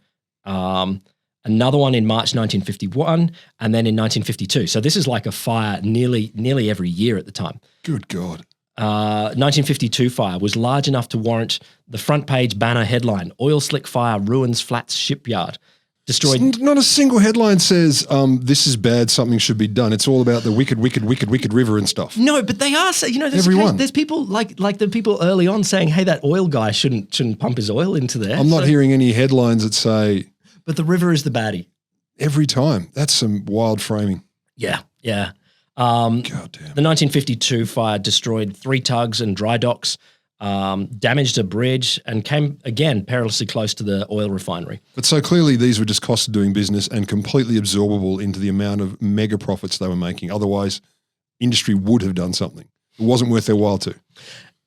Another one in March 1951, and then in 1952. So this is like a fire nearly every year at the time. Good God. 1952 fire was large enough to warrant the front page banner headline, Oil Slick Fire Ruins Flats Shipyard. Destroyed. Not a single headline says, this is bad, something should be done. It's all about the wicked river and stuff. No, but they are, there's people like the people early on saying, hey, that oil guy shouldn't pump his oil into there. I'm not hearing any headlines that say. But the river is the baddie. Every time. That's some wild framing. Yeah. God damn. The 1952 fire destroyed 3 tugs and dry docks, damaged a bridge, and came, again, perilously close to the oil refinery. But so clearly these were just costs of doing business and completely absorbable into the amount of mega profits they were making. Otherwise, industry would have done something. It wasn't worth their while to.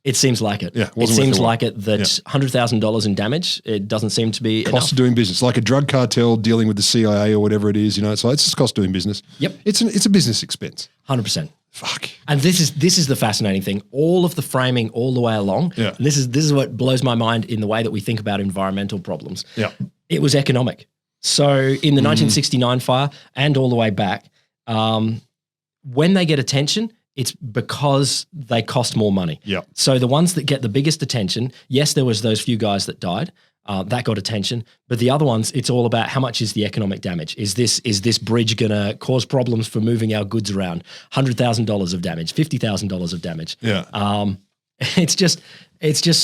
It seems like it. Yeah, it seems like it that $100,000 in damage, it doesn't seem to be cost of doing business, like a drug cartel dealing with the CIA or whatever it is. It's just cost of doing business. Yep, it's a business expense. 100%. Fuck. And this is the fascinating thing. All of the framing all the way along. Yeah. And this is what blows my mind in the way that we think about environmental problems. Yeah. It was economic. So in the 1969 fire and all the way back, when they get attention, it's because they cost more money. Yeah. So the ones that get the biggest attention, yes, there was those few guys that died. That got attention. But the other ones, it's all about how much is the economic damage. Is this bridge going to cause problems for moving our goods around? $100,000 of damage, $50,000 of damage. Yeah. It's just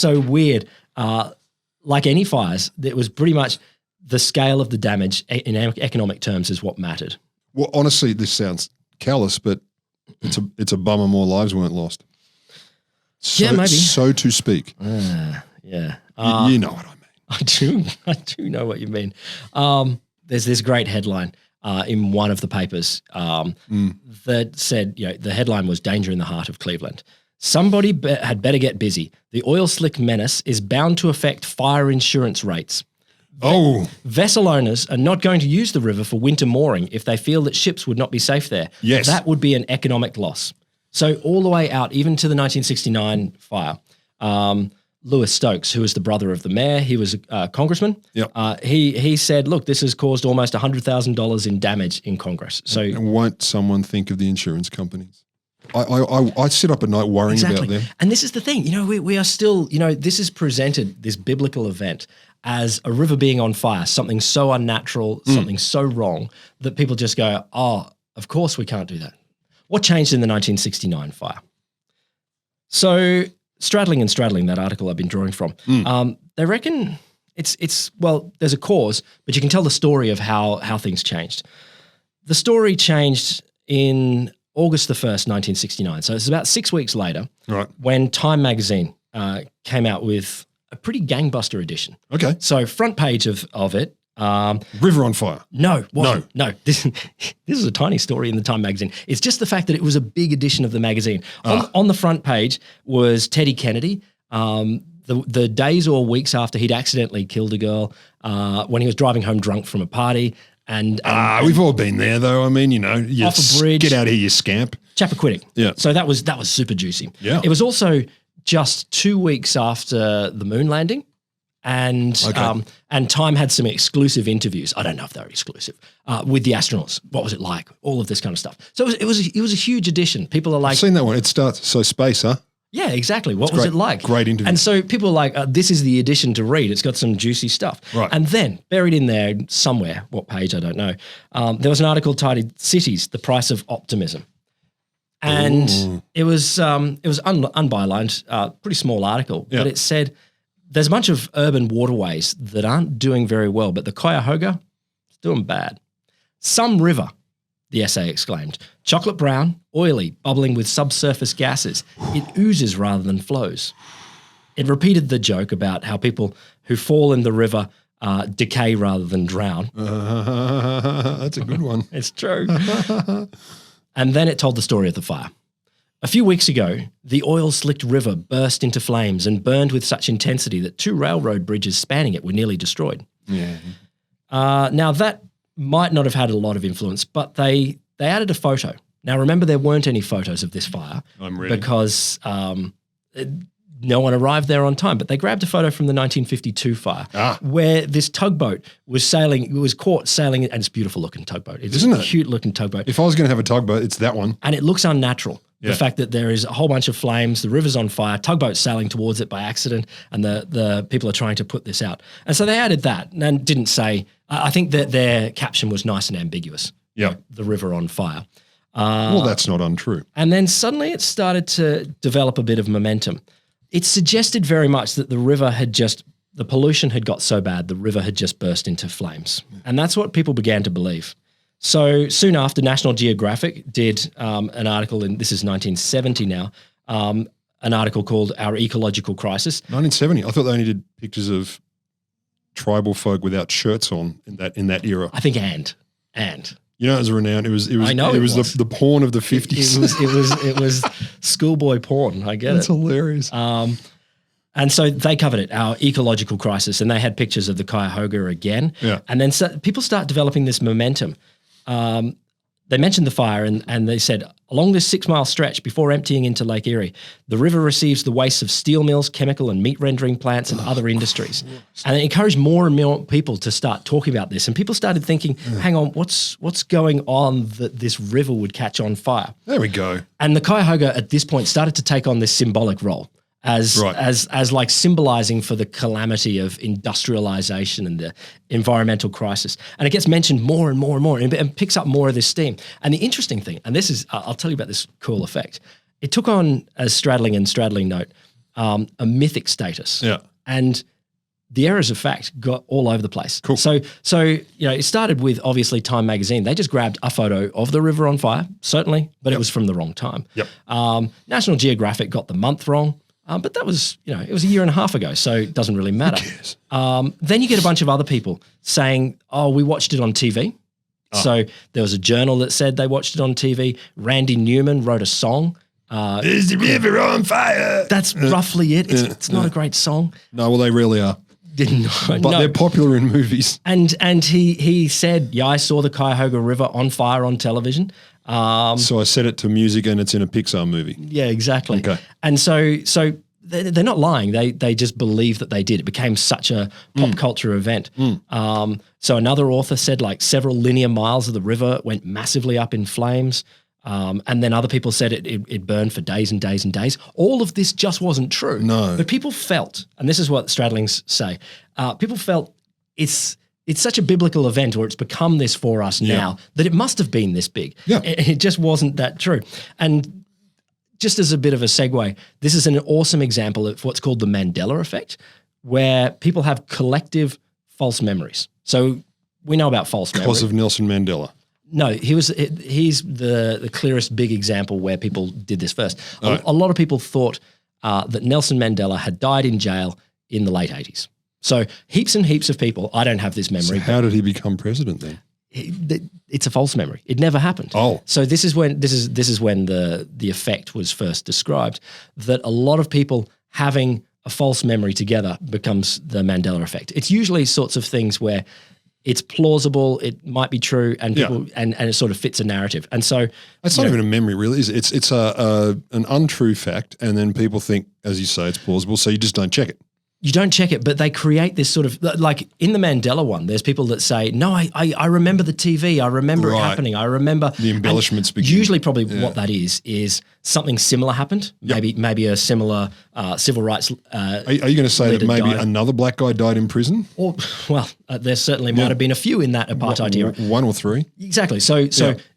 so weird. Like any fires, it was pretty much the scale of the damage in economic terms is what mattered. Well, honestly, this sounds callous, but it's a bummer more lives weren't lost. Yeah, maybe. So to speak. Yeah. You know what I mean. I do know what you mean. There's this great headline in one of the papers that said, the headline was "Danger in the Heart of Cleveland." Somebody had better get busy. The oil slick menace is bound to affect fire insurance rates. Vessel owners are not going to use the river for winter mooring if they feel that ships would not be safe there. Yes. That would be an economic loss. So all the way out, even to the 1969 fire, Lewis Stokes, who was the brother of the mayor, he was a congressman. Yep. He said, look, this has caused almost $100,000 in damage in Congress. So and won't someone think of the insurance companies? I sit up at night worrying about them. And this is the thing, we are still, this is presented, this biblical event, as a river being on fire, something so unnatural, something so wrong that people just go, oh, of course we can't do that. What changed in the 1969 fire? So straddling, that article I've been drawing from, they reckon it's there's a cause, but you can tell the story of how things changed. The story changed in August the 1st, 1969. So it's about 6 weeks later, right, when Time magazine came out with a pretty gangbuster edition. Okay. So front page of it. River on fire. No. This is a tiny story in the Time magazine. It's just the fact that it was a big edition of the magazine. On the front page was Teddy Kennedy, the the days or weeks after he'd accidentally killed a girl when he was driving home drunk from a party. And we've all been there, though. I mean, you off a bridge. Get out of here, you scamp. Chappaquiddick. Yeah. So that was super juicy. Yeah. It was also just 2 weeks after the moon landing. And Time had some exclusive interviews. I don't know if they were exclusive with the astronauts. What was it like? All of this kind of stuff. So it was a huge addition. People are like, I've seen that one. It starts space, huh? Yeah, exactly. What was it like? Great interview. And so people are like, this is the edition to read. It's got some juicy stuff. Right. And then buried in there somewhere, what page I don't know, there was an article titled "Cities: The Price of Optimism." And it was unbylined, pretty small article, but it said there's a bunch of urban waterways that aren't doing very well, but the Cuyahoga is doing bad. Some river, the essay exclaimed, chocolate brown, oily, bubbling with subsurface gases. It oozes rather than flows. It repeated the joke about how people who fall in the river decay rather than drown. That's a good one. It's true. And then it told the story of the fire. A few weeks ago, the oil-slicked river burst into flames and burned with such intensity that 2 railroad bridges spanning it were nearly destroyed. Yeah. Now, that might not have had a lot of influence, but they added a photo. Now, remember, there weren't any photos of this fire because no one arrived there on time, but they grabbed a photo from the 1952 fire where this tugboat was sailing. It was caught sailing, and it's a beautiful-looking tugboat. Isn't it? Cute-looking tugboat. If I was going to have a tugboat, it's that one. And it looks unnatural. Yeah. The fact that there is a whole bunch of flames, the river's on fire, tugboat's sailing towards it by accident, and the people are trying to put this out. And so they added that and didn't say – I think that their caption was nice and ambiguous. Yeah. The river on fire. Well, that's not untrue. And then suddenly it started to develop a bit of momentum. It suggested very much that the river had just – the pollution had got so bad the river had just burst into flames. And that's what people began to believe. So soon after, National Geographic did an article, and this is 1970 now, an article called Our Ecological Crisis. 1970. I thought they only did pictures of tribal folk without shirts on in that era. I think and. You know, it was renowned. It was the porn of the 50s. It was schoolboy porn. I get That's hilarious. And so they covered it, Our Ecological Crisis, and they had pictures of the Cuyahoga again. Yeah. And then people start developing this momentum. They mentioned the fire and they said, along this 6-mile stretch before emptying into Lake Erie, the river receives the wastes of steel mills, chemical and meat rendering plants and other industries. And it encouraged more and more people to start talking about this. And people started thinking, hang on, what's going on that this river would catch on fire? There we go. And the Cuyahoga at this point started to take on this symbolic role as like symbolizing for the calamity of industrialization and the environmental crisis. And it gets mentioned more and more and more and picks up more of this steam. And the interesting thing, and this is, I'll tell you about this cool effect. It took on, as Straddling note, a mythic status. Yeah. And the errors of fact got all over the place. Cool. So it started with obviously Time magazine. They just grabbed a photo of the river on fire, certainly, but it was from the wrong time. Yep. National Geographic got the month wrong. But that was, it was a year and a half ago, so it doesn't really matter. Who cares? Then you get a bunch of other people saying, we watched it on TV. So there was a journal that said they watched it on TV. Randy Newman wrote a song. Is the river on fire? That's roughly it. It's not a great song. No, well, they really are. But they're popular in movies. And he said, I saw the Cuyahoga River on fire on television. So I set it to music and it's in a Pixar movie. Yeah, exactly. Okay. And so they're not lying. They just believe that they did. It became such a pop culture event. So another author said like several linear miles of the river went massively up in flames. And then other people said it burned for days and days and days. All of this just wasn't true. No. But people felt, and this is what Straddlings say, people felt it's such a biblical event, or it's become this for us now, that it must have been this big. Yeah. It just wasn't that true. And just as a bit of a segue, this is an awesome example of what's called the Mandela Effect, where people have collective false memories. So we know about false memory. Because of Nelson Mandela. No, he's the clearest big example where people did this first. Right. A lot of people thought that Nelson Mandela had died in jail in the late 80s. So heaps and heaps of people, I don't have this memory. So how did he become president then? It's a false memory. It never happened. Oh. So this is when the effect was first described, that a lot of people having a false memory together becomes the Mandela effect. It's usually sorts of things where it's plausible, it might be true, and people and it sort of fits a narrative. And so it's not even a memory, really, is it? It's an untrue fact, and then people think, as you say, it's plausible, so you just don't check it. You don't check it, but they create this sort of, like in the Mandela one, there's people that say, no, I remember the TV. I remember it happening. I remember. The embellishments begin. Usually probably what that is something similar happened. Maybe a similar civil rights Are you going to say that maybe another black guy died in prison? Or, well, there certainly might have been a few in that apartheid era. One or three. Exactly. So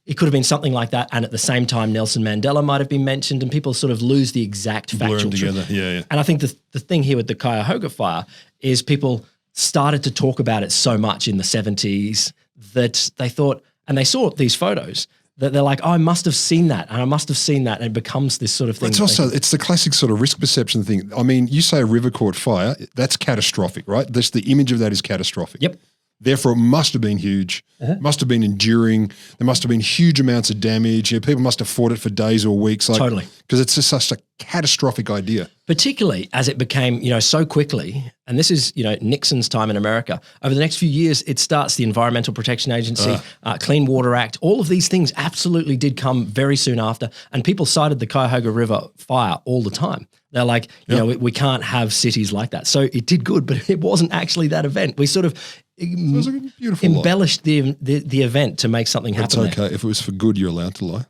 it could have been something like that, and at the same time, Nelson Mandela might have been mentioned, and people sort of lose the exact factual together. truth. And I think the thing here with the Cuyahoga fire is people started to talk about it so much in the 70s that they thought, and they saw these photos, that they're like, oh, I must have seen that, and I must have seen that, and it becomes this sort of thing. It's the classic sort of risk perception thing. I mean, you say a river caught fire, that's catastrophic, right? The image of that is catastrophic. Yep. Therefore, it must have been huge, must have been enduring. There must have been huge amounts of damage. People must have fought it for days or weeks. Totally. Because it's just such a catastrophic idea. Particularly as it became, so quickly, and this is, Nixon's time in America. Over the next few years, it starts the Environmental Protection Agency, Clean Water Act. All of these things absolutely did come very soon after, and people cited the Cuyahoga River fire all the time. They're like, we can't have cities like that. So it did good, but it wasn't actually that event. We sort of embellished the event to make something happen. It's okay. If it was for good, you're allowed to lie.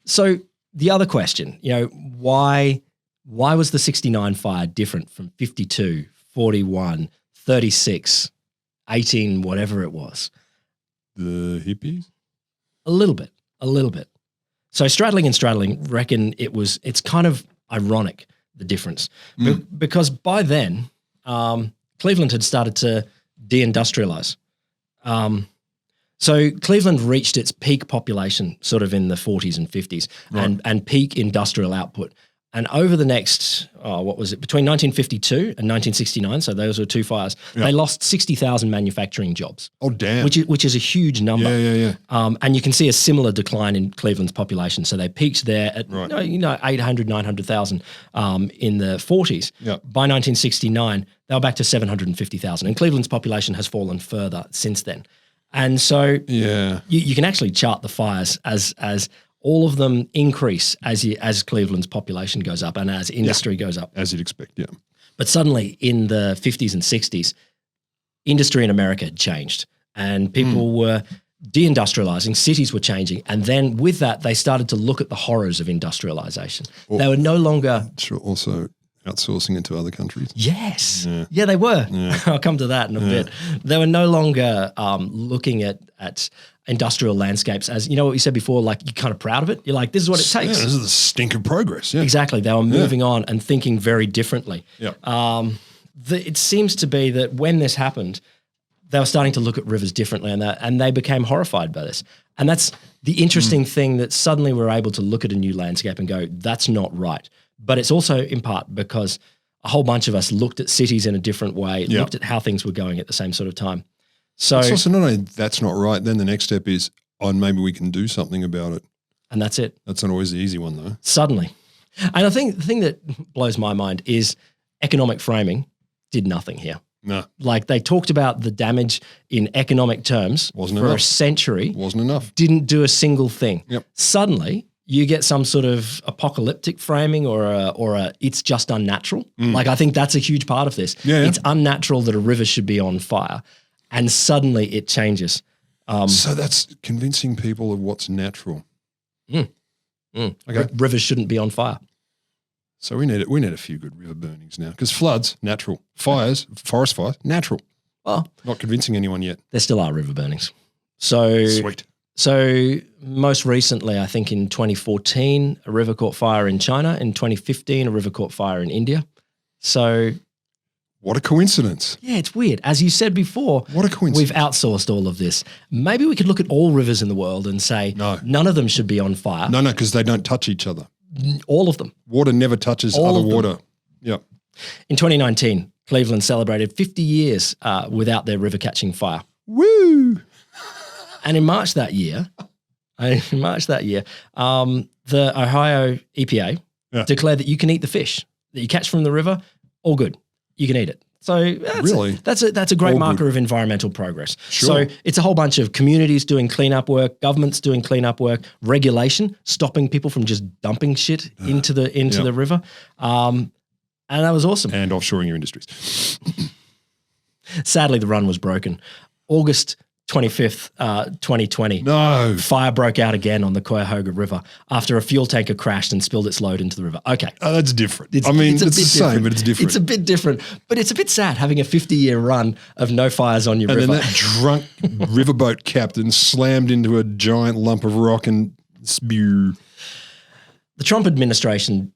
So the other question, why was the 69 fire different from 52, 41, 36, 18, whatever it was? The hippies? A little bit. So Stradling and Stradling reckon it's kind of ironic, the difference, because by then Cleveland had started to deindustrialize. So Cleveland reached its peak population sort of in the 40s and 50s and peak industrial output. And over the next, between 1952 and 1969, so those were two fires, they lost 60,000 manufacturing jobs. Oh, damn. Which is a huge number. Yeah. And you can see a similar decline in Cleveland's population. So they peaked there at 800, 900,000 in the 40s. Yeah. By 1969, they were back to 750,000. And Cleveland's population has fallen further since then. And so you can actually chart the fires as all of them increase as Cleveland's population goes up and as industry goes up. As you'd expect, yeah. But suddenly in the 50s and 60s, industry in America had changed and people were deindustrializing, cities were changing. And then with that, they started to look at the horrors of industrialization. They were no longer... Also outsourcing into other countries. Yes. Yeah, they were. Yeah. I'll come to that in a bit. They were no longer looking at industrial landscapes as, what you said before, like you're kind of proud of it. You're like, this is what it takes. Yeah, this is the stink of progress. Yeah. Exactly. They were moving on and thinking very differently. Yeah. It seems to be that when this happened, they were starting to look at rivers differently and they became horrified by this. And that's the interesting thing, that suddenly we're able to look at a new landscape and go, that's not right. But it's also in part because a whole bunch of us looked at cities in a different way, looked at how things were going at the same sort of time. So it's also not only that's not right, then the next step is, maybe we can do something about it. And that's it. That's not always the easy one, though. Suddenly. And I think the thing that blows my mind is economic framing did nothing here. No. Like they talked about the damage in economic terms for a century. Wasn't enough. Didn't do a single thing. Yep. Suddenly you get some sort of apocalyptic framing or a it's just unnatural. Like I think that's a huge part of this. Yeah. It's unnatural that a river should be on fire. And suddenly it changes. So that's convincing people of what's natural. Okay. Rivers shouldn't be on fire. So we need a few good river burnings now, because floods, natural. Fires, forest fires, natural. Well, not convincing anyone yet. There still are river burnings. So sweet. So most recently, I think in 2014, a river caught fire in China. In 2015, a river caught fire in India. So what a coincidence. Yeah, it's weird. As you said before, what a coincidence. We've outsourced all of this. Maybe we could look at all rivers in the world and say none of them should be on fire. No, because they don't touch each other. All of them. Water never touches other water. Yeah. In 2019, Cleveland celebrated 50 years without their river catching fire. Woo! And in March that year, the Ohio EPA declared that you can eat the fish that you catch from the river all good. You can eat it. So that's a great All marker good. of environmental progress. Sure. So it's a whole bunch of communities doing cleanup work, governments doing cleanup work, regulation, stopping people from just dumping shit into the river. And that was awesome. And offshoring your industries. Sadly, the run was broken. August 25th, 2020. No. Fire broke out again on the Cuyahoga River after a fuel tanker crashed and spilled its load into the river. Okay. Oh, that's different. It's a the bit same, different. but it's different. It's a bit different, but it's a bit sad having a 50-year run of no fires on your And river. then that drunk riverboat captain slammed into a giant lump of rock and spew. The Trump administration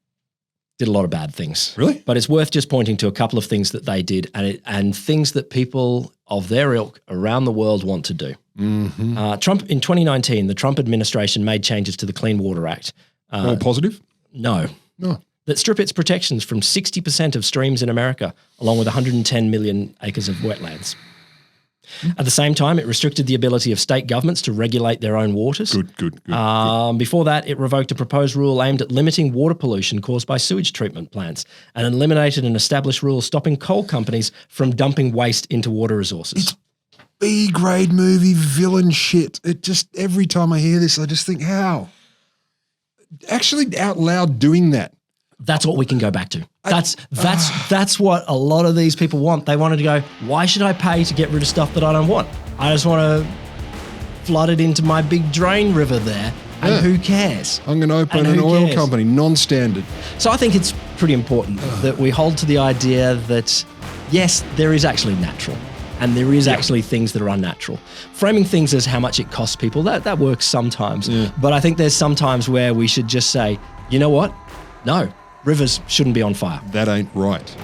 did a lot of bad things. Really? But it's worth just pointing to a couple of things that they did and things that people of their ilk around the world want to do. Mm-hmm. Trump in 2019, the Trump administration made changes to the Clean Water Act. All positive? No. No. That strip its protections from 60% of streams in America, along with 110 million acres of wetlands. At the same time, it restricted the ability of state governments to regulate their own waters. Good. Before that, it revoked a proposed rule aimed at limiting water pollution caused by sewage treatment plants and eliminated an established rule stopping coal companies from dumping waste into water resources. B-grade movie villain shit. It just, every time I hear this, I just think, how? Actually out loud doing that. That's what we can go back to. That's what a lot of these people want. They wanted to go, why should I pay to get rid of stuff that I don't want? I just want to flood it into my big drain river there, and who cares? I'm going to open And an who oil cares? company, non-standard. So I think it's pretty important that we hold to the idea that, yes, there is actually natural and there is actually things that are unnatural. Framing things as how much it costs people, that works sometimes. Yeah. But I think there's some times where we should just say, you know what? No, rivers shouldn't be on fire. That ain't right.